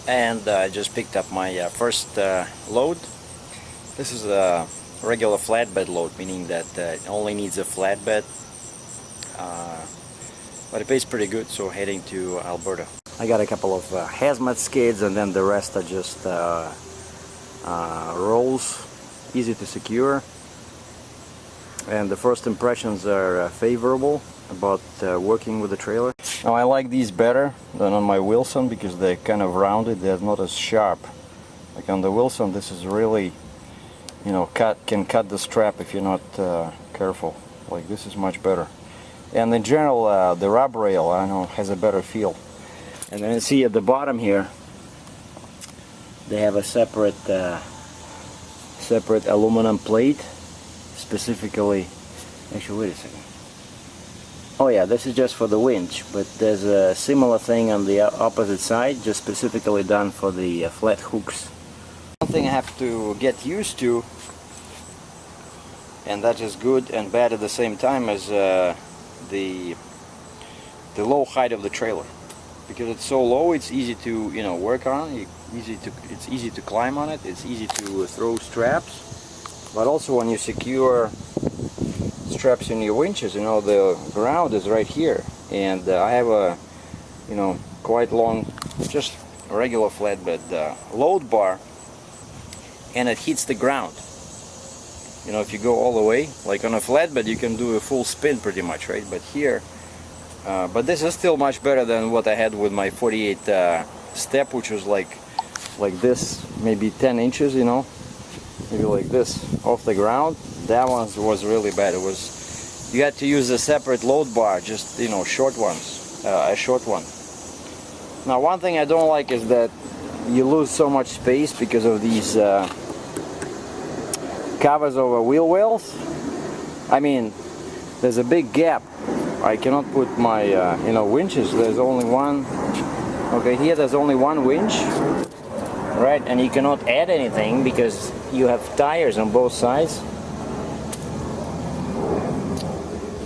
and I just picked up my first load. This is a regular flatbed load, meaning that it only needs a flatbed, but it pays pretty good, so heading to Alberta. I got a couple of hazmat skids, and then the rest are just rolls, easy to secure, and the first impressions are favorable about working with the trailer. Now I like these better than on my Wilson because they're kind of rounded, they're not as sharp. Like on the Wilson, this is really, you know, can cut the strap if you're not careful. Like this is much better. And in general, the rub rail, I know, has a better feel. And then you see at the bottom here, they have a separate aluminum plate, specifically. Actually, wait a second. Oh yeah, this is just for the winch, but there's a similar thing on the opposite side, just specifically done for the flat hooks. One thing I have to get used to, and that is good and bad at the same time, is the low height of the trailer. Because it's so low, it's easy to, you know, work on. It's easy to climb on it. It's easy to throw straps. But also when you secure straps in your winches, you know, the ground is right here, and I have a, you know, quite long, just a regular flatbed load bar, and it hits the ground. You know, if you go all the way, like on a flatbed, you can do a full spin pretty much, right? But here, but this is still much better than what I had with my 48 step, which was like this, maybe 10 inches, you know, maybe like this off the ground. That one was really bad. It was, you had to use a separate load bar, just, you know, short ones, a short one. Now one thing I don't like is that you lose so much space because of these covers over wheel wells. I mean, there's a big gap. I cannot put my you know, winches. There's only one. Okay, here there's only one winch, right? And you cannot add anything because you have tires on both sides.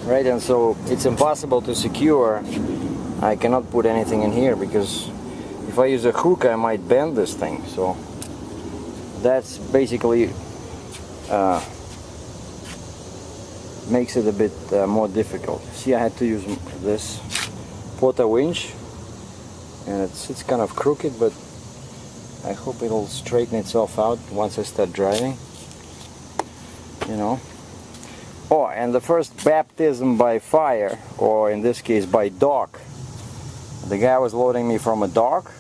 Right, and so it's impossible to secure. I cannot put anything in here because if I use a hook I might bend this thing. So that's basically makes it a bit more difficult. See, I had to use this Porta winch, and it's kind of crooked, but I hope it'll straighten itself out once I start driving, you know. Oh, and the first baptism by fire, or in this case by dock. The guy was loading me from a dock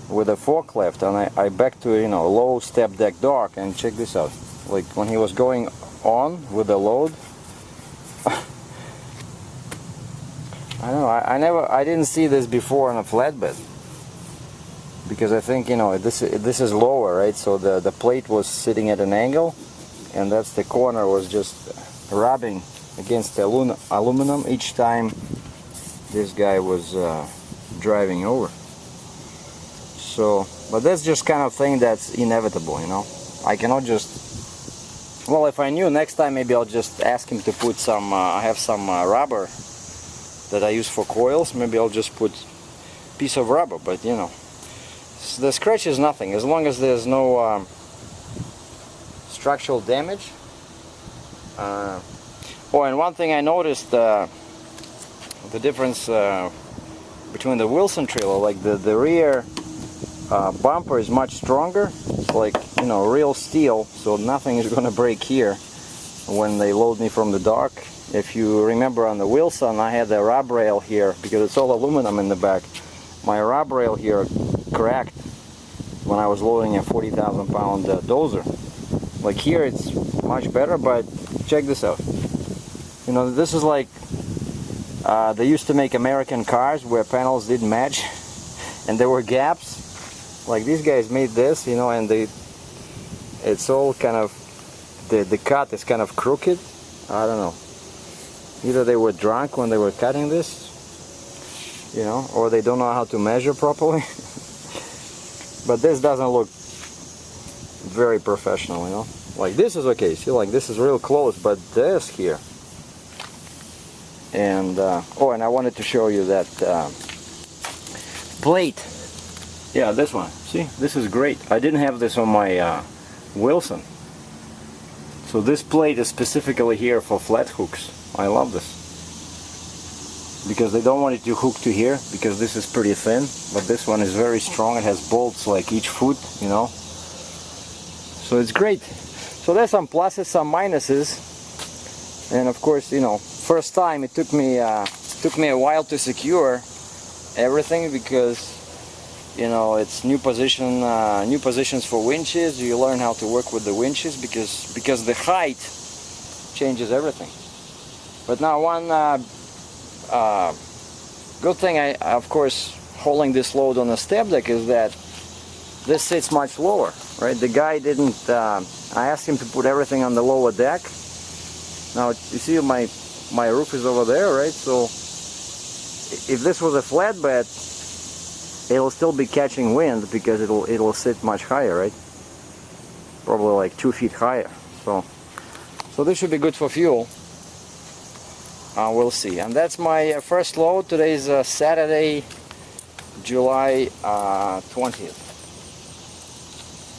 with a forklift, and I backed to, you know, low step deck dock, and check this out. Like when he was going on with the load, I don't know, I didn't see this before on a flatbed, because I think, you know, this is lower, right? So the plate was sitting at an angle, and that's the corner was just rubbing against the aluminum each time this guy was driving over. So, but that's just kind of thing that's inevitable, you know. I cannot just, well, if I knew, next time maybe I'll just ask him to put some, I have some rubber that I use for coils, maybe I'll just put a piece of rubber, but you know, the scratch is nothing, as long as there's no structural damage. Oh, and one thing I noticed, the difference between the Wilson trailer, like the rear bumper is much stronger. It's like, you know, real steel, so nothing is gonna break here when they load me from the dock. If you remember on the Wilson, I had a rub rail here because it's all aluminum in the back. My rub rail here cracked when I was loading a 40,000 pound dozer. Like here it's much better, but check this out. You know, this is like they used to make American cars where panels didn't match and there were gaps. Like these guys made this, you know, and it's all kind of, the cut is kind of crooked. I don't know. Either they were drunk when they were cutting this, you know, or they don't know how to measure properly. But this doesn't look very professional, you know. Like this is okay, see, like this is real close, but this here. And oh, and I wanted to show you that plate Yeah, this one. See, this is great. I didn't have this on my Wilson. So this plate is specifically here for flat hooks. I love this. Because they don't want it to hook to here, because this is pretty thin. But this one is very strong. It has bolts like each foot, you know. So it's great. So there's some pluses, some minuses. And of course, you know, first time it took me a while to secure everything, because you know, it's new positions for winches. You learn how to work with the winches, because the height changes everything. But now one good thing, of course, holding this load on a step deck is that this sits much lower, right? The guy didn't. I asked him to put everything on the lower deck. Now you see my roof is over there, right? So if this was a flatbed, it'll still be catching wind, because it'll sit much higher, right? Probably like 2 feet higher. So this should be good for fuel. We'll see. And that's my first load. Today is Saturday, July 20th.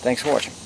Thanks for watching.